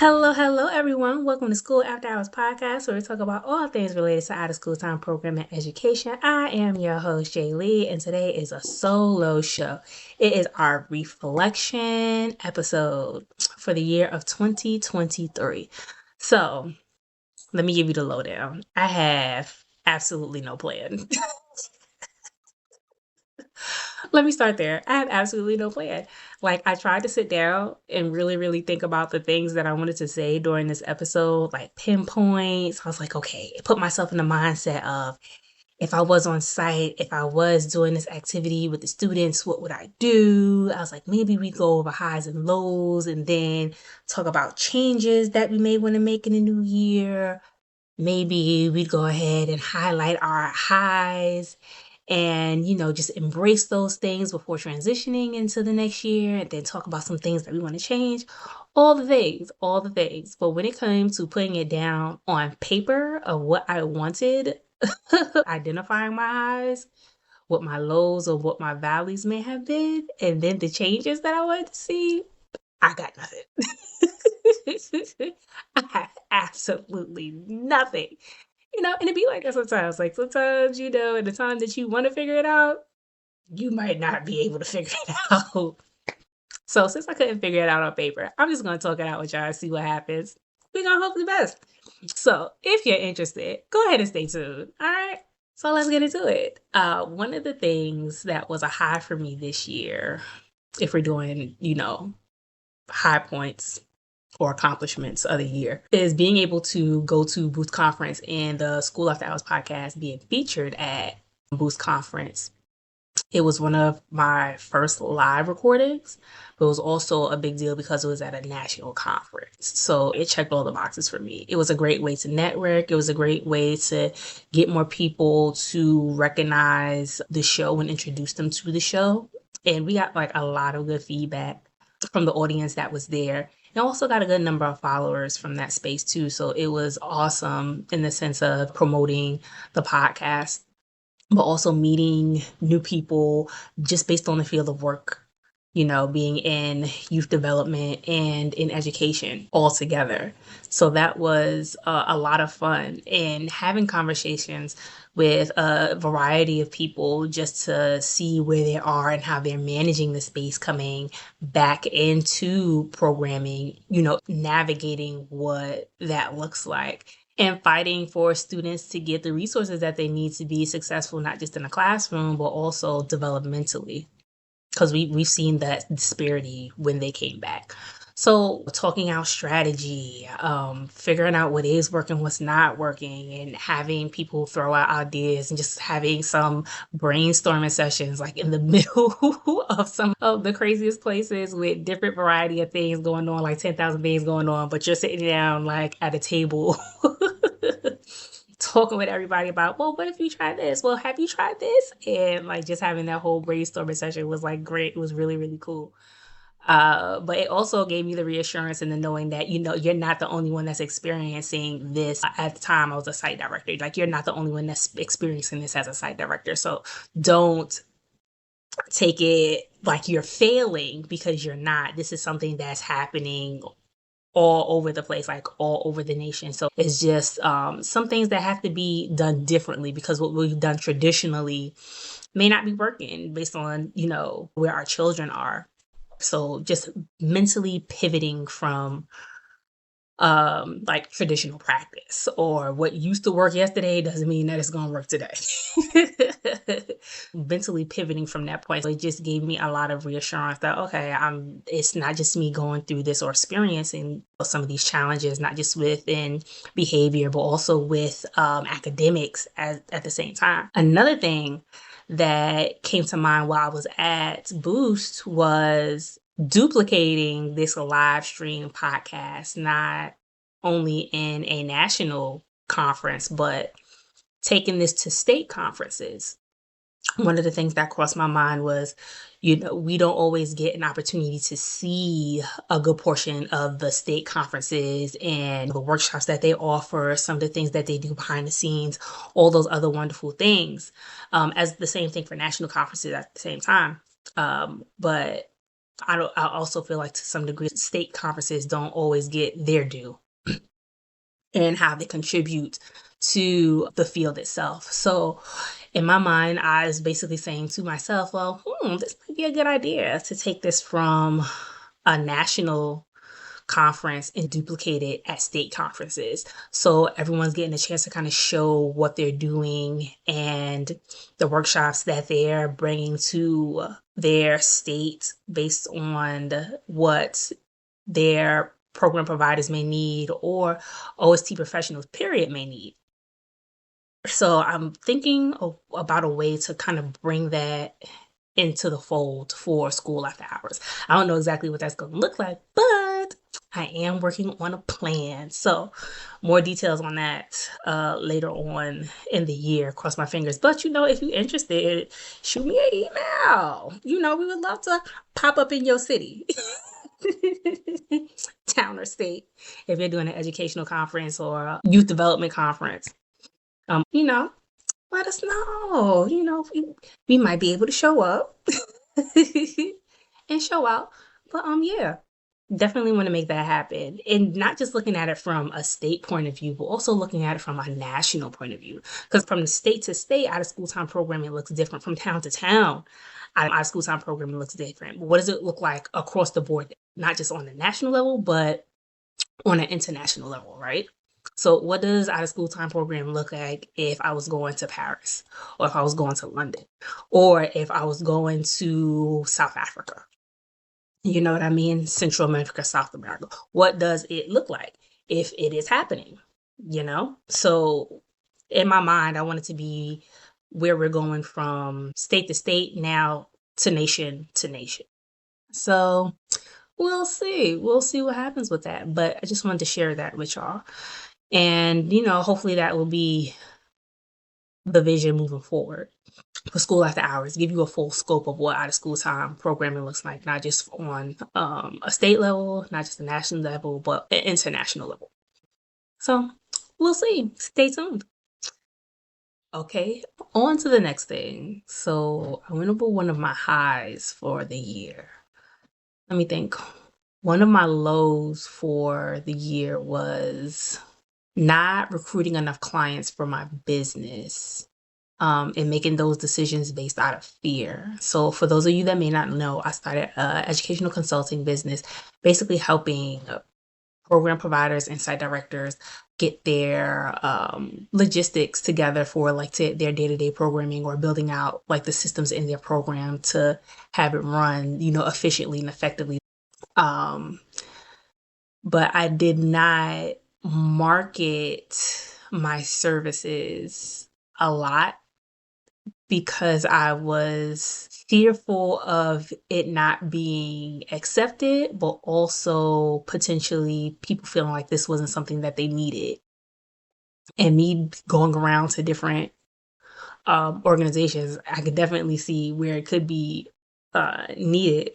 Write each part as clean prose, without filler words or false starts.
Hello, everyone. Welcome to School After Hours podcast, where we talk about all things related to out of school time program and education. I am your host, Jay Lee, and today is a solo show. It is our reflection episode for the year of 2023. So, let me give you the lowdown. I have absolutely no plan. Let me start there. I have absolutely no plan. Like, I tried to sit down and really think about the things that I wanted to say during this episode, like pinpoints. I was like, okay, put myself in the mindset of if I was on site, if I was doing this activity with the students, what would I do? I was like, maybe we go over highs and lows and then talk about changes that we may want to make in the new year. Maybe we'd go ahead and highlight our highs and just embrace those things before transitioning into the next year, and then talk about some things that we want to change. All the things. But when it came to putting it down on paper of what I wanted, identifying my highs, what my lows or what my valleys may have been, and then the changes that I wanted to see, I got nothing. I have absolutely nothing. And it'd be like that sometimes. Like sometimes, in the time that you want to figure it out, you might not be able to figure it out. So since I couldn't figure it out on paper, I'm just gonna talk it out with y'all and see what happens. We're gonna hope for the best. So if you're interested, go ahead and stay tuned. All right. So let's get into it. One of the things that was a high for me this year, if we're doing, high points or accomplishments of the year, is being able to go to Booth Conference and the School After Hours podcast being featured at Booth Conference. It was one of my first live recordings, but it was also a big deal because it was at a national conference. So it checked all the boxes for me. It was a great way to network. It was a great way to get more people to recognize the show and introduce them to the show. And we got like a lot of good feedback from the audience that was there. And also got a good number of followers from that space too. So it was awesome in the sense of promoting the podcast, but also meeting new people just based on the field of work, being in youth development and in education all together. So that was a lot of fun, and having conversations with a variety of people just to see where they are and how they're managing the space coming back into programming, navigating what that looks like and fighting for students to get the resources that they need to be successful, not just in the classroom, but also developmentally, because we've seen that disparity when they came back. So talking out strategy, figuring out what is working, what's not working, and having people throw out ideas and just having some brainstorming sessions like in the middle of some of the craziest places with different variety of things going on, like 10,000 things going on, but you're sitting down like at a table talking with everybody about, well, what if you try this? Well, have you tried this? And like just having that whole brainstorming session was like great. It was really cool. But it also gave me the reassurance and the knowing that, you're not the only one that's experiencing this. At the time, I was a site director. Like, you're not the only one that's experiencing this as a site director. So don't take it like you're failing, because you're not. This is something that's happening all over the place, like all over the nation. So it's just some things that have to be done differently, because what we've done traditionally may not be working based on, where our children are. So just mentally pivoting from like traditional practice, or what used to work yesterday doesn't mean that it's going to work today. Mentally pivoting from that point. So it just gave me a lot of reassurance that, okay, it's not just me going through this or experiencing some of these challenges, not just within behavior, but also with academics at the same time. Another thing that came to mind while I was at Boost was duplicating this live stream podcast, not only in a national conference, but taking this to state conferences. One of the things that crossed my mind was, we don't always get an opportunity to see a good portion of the state conferences and the workshops that they offer, some of the things that they do behind the scenes, all those other wonderful things, as the same thing for national conferences at the same time. But I also feel like to some degree, state conferences don't always get their due and how they contribute to the field itself. So in my mind, I was basically saying to myself, well, this might be a good idea to take this from a national conference and duplicate it at state conferences. So everyone's getting a chance to kind of show what they're doing and the workshops that they're bringing to their state based on what their program providers may need or OST professionals, period, may need. So I'm thinking about a way to kind of bring that into the fold for school after hours. I don't know exactly what that's going to look like, but I am working on a plan. So more details on that later on in the year. Cross my fingers. But if you're interested, shoot me an email. We would love to pop up in your city. Town or state, if you're doing an educational conference or a youth development conference. Let us know. We might be able to show up and show out. But yeah, definitely want to make that happen. And not just looking at it from a state point of view, but also looking at it from a national point of view. Because from state to state, out of school time programming looks different. From town to town, out of school time programming looks different. But what does it look like across the board? Not just on the national level, but on an international level, right? So what does out of school time program look like if I was going to Paris, or if I was going to London, or if I was going to South Africa? You know what I mean? Central America, South America. What does it look like if it is happening? So in my mind, I want it to be where we're going from state to state now to nation to nation. So we'll see. We'll see what happens with that. But I just wanted to share that with y'all. And, hopefully that will be the vision moving forward for school after hours, give you a full scope of what out of school time programming looks like, not just on a state level, not just a national level, but an international level. So we'll see. Stay tuned. Okay, on to the next thing. So I went over one of my highs for the year. Let me think. One of my lows for the year was not recruiting enough clients for my business, and making those decisions based out of fear. So for those of you that may not know, I started an educational consulting business, basically helping program providers and site directors get their logistics together for their day-to-day programming, or building out the systems in their program to have it run, efficiently and effectively. But I did not market my services a lot because I was fearful of it not being accepted, but also potentially people feeling like this wasn't something that they needed. And me going around to different organizations, I could definitely see where it could be needed.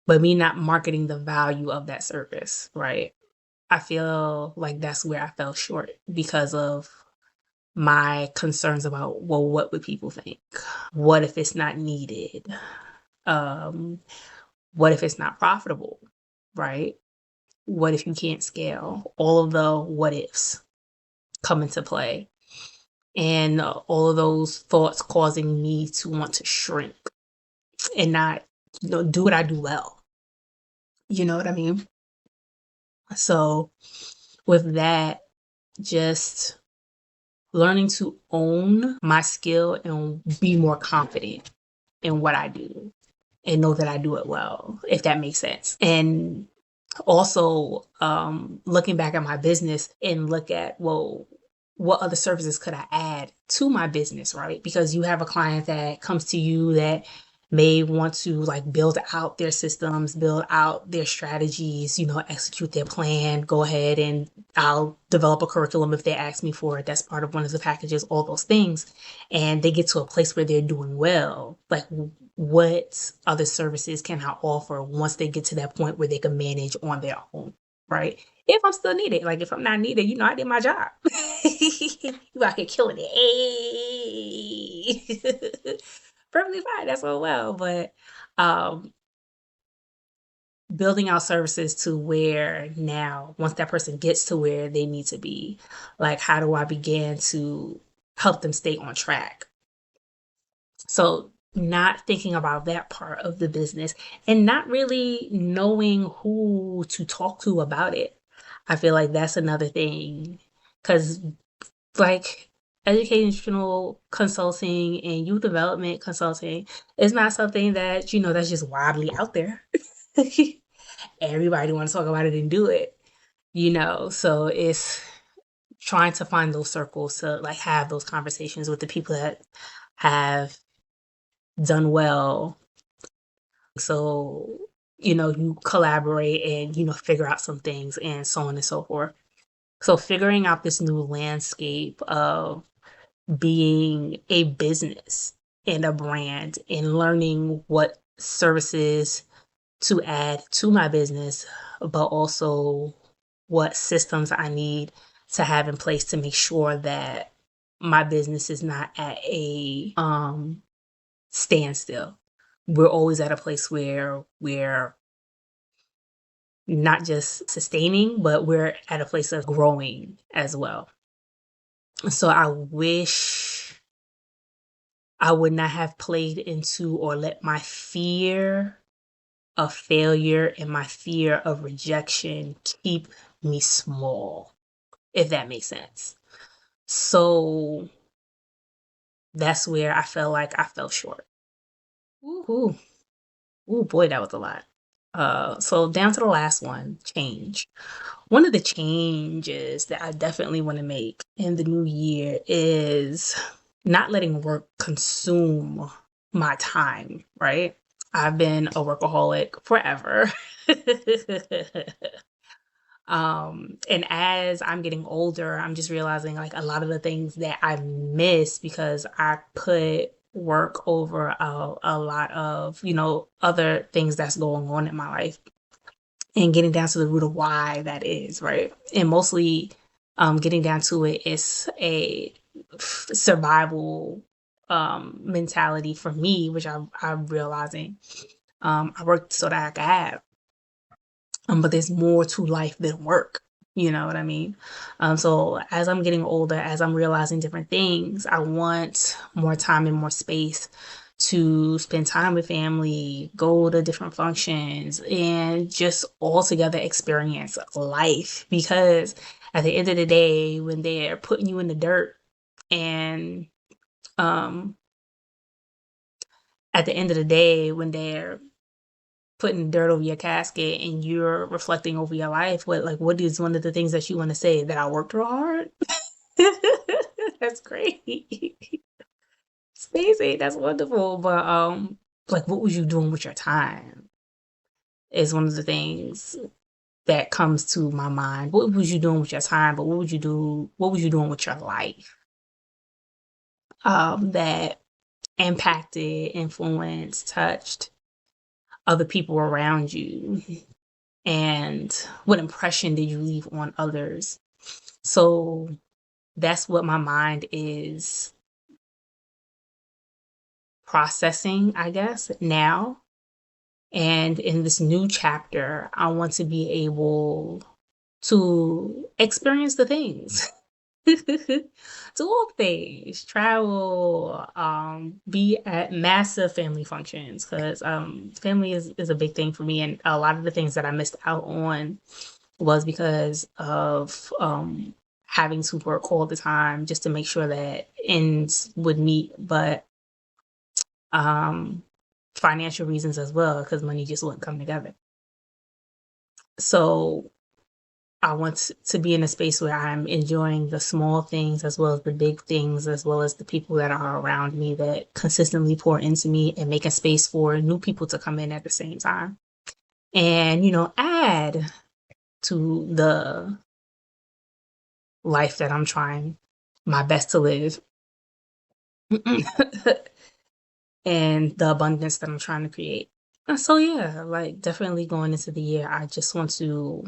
But me not marketing the value of that service, right? I feel like that's where I fell short because of my concerns about, well, what would people think? What if it's not needed? What if it's not profitable, right? What if you can't scale? All of the what ifs come into play. And all of those thoughts causing me to want to shrink and not, do what I do well. You know what I mean? So with that, just learning to own my skill and be more confident in what I do and know that I do it well, if that makes sense. And also looking back at my business and look at, well, what other services could I add to my business, right? Because you have a client that comes to you that may want to build out their systems, build out their strategies, execute their plan, go ahead and I'll develop a curriculum if they ask me for it. That's part of one of the packages, all those things. And they get to a place where they're doing well. What other services can I offer once they get to that point where they can manage on their own, right? If I'm still needed, if I'm not needed, I did my job. You out here killing it. Hey. perfectly fine. That's all well, but um, building out services to where now, once that person gets to where they need to be, like how do I begin to help them stay on track? So, not thinking about that part of the business and not really knowing who to talk to about it. I feel like that's another thing because, like, educational consulting and youth development consulting is not something that, that's just widely out there. Everybody wants to talk about it and do it, So it's trying to find those circles to like have those conversations with the people that have done well. So, you collaborate and, figure out some things and so on and so forth. So figuring out this new landscape of being a business and a brand and learning what services to add to my business, but also what systems I need to have in place to make sure that my business is not at a standstill. We're always at a place where we're not just sustaining, but we're at a place of growing as well. So I wish I would not have played into or let my fear of failure and my fear of rejection keep me small, if that makes sense. So that's where I felt like I fell short. Ooh, ooh, boy, that was a lot. So down to the last one, change. One of the changes that I definitely want to make in the new year is not letting work consume my time, right? I've been a workaholic forever. And as I'm getting older, I'm just realizing like a lot of the things that I miss because I put work over a lot of, other things that's going on in my life and getting down to the root of why that is, right? And mostly getting down to it is a survival mentality for me, which I'm realizing. I work so that I can have. But there's more to life than work. You know what I mean? So as I'm getting older, as I'm realizing different things, I want more time and more space to spend time with family, go to different functions, and just altogether experience life. Because at the end of the day, when they're putting you in the dirt and um, at the end of the day, when they're putting dirt over your casket and you're reflecting over your life, what is one of the things that you want to say? That I worked real hard? That's great. It's amazing. That's wonderful. But like what was you doing with your time is one of the things that comes to my mind. What was you doing with your time? But what was you doing with your life? That impacted, influenced, touched other people around you, and what impression did you leave on others? So that's what my mind is processing, I guess, now. And in this new chapter, I want to be able to experience the things. Do all things, travel, be at massive family functions because family is a big thing for me, and a lot of the things that I missed out on was because of having to work all the time just to make sure that ends would meet, but um, financial reasons as well because money just wouldn't come together. So I want to be in a space where I'm enjoying the small things as well as the big things, as well as the people that are around me that consistently pour into me and making space for new people to come in at the same time. And, add to the life that I'm trying my best to live and the abundance that I'm trying to create. And so, yeah, like definitely going into the year, I just want to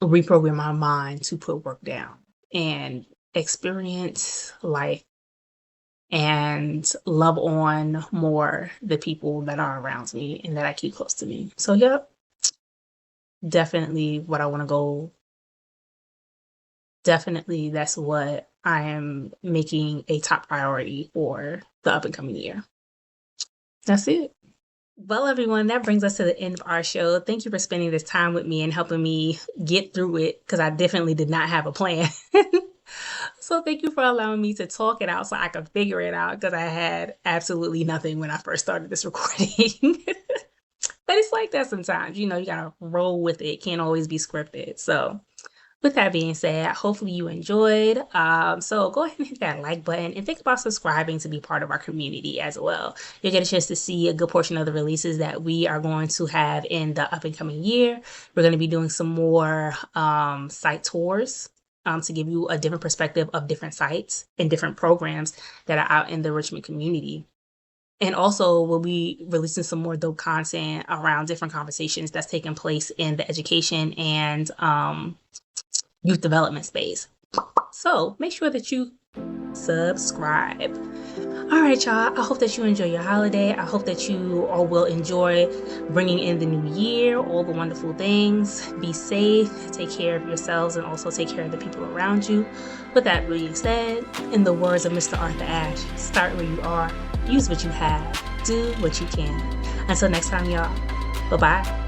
reprogram my mind to put work down and experience life and love on more the people that are around me and that I keep close to me. So, yep, definitely what I want to go. Definitely, that's what I am making a top priority for the up and coming year. That's it. Well, everyone, that brings us to the end of our show. Thank you for spending this time with me and helping me get through it because I definitely did not have a plan. So thank you for allowing me to talk it out so I could figure it out because I had absolutely nothing when I first started this recording. But it's like that sometimes, you gotta roll with it. It can't always be scripted. So with that being said, hopefully you enjoyed. So go ahead and hit that like button and think about subscribing to be part of our community as well. You'll get a chance to see a good portion of the releases that we are going to have in the up and coming year. We're going to be doing some more site tours to give you a different perspective of different sites and different programs that are out in the Richmond community. And also, we'll be releasing some more dope content around different conversations that's taking place in the education and youth development space. So make sure that you subscribe. All right, y'all. I hope that you enjoy your holiday. I hope that you all will enjoy bringing in the new year, all the wonderful things. Be safe, take care of yourselves, and also take care of the people around you. With that being said, in the words of Mr. Arthur Ashe, start where you are, use what you have, do what you can. Until next time, y'all. Bye-bye.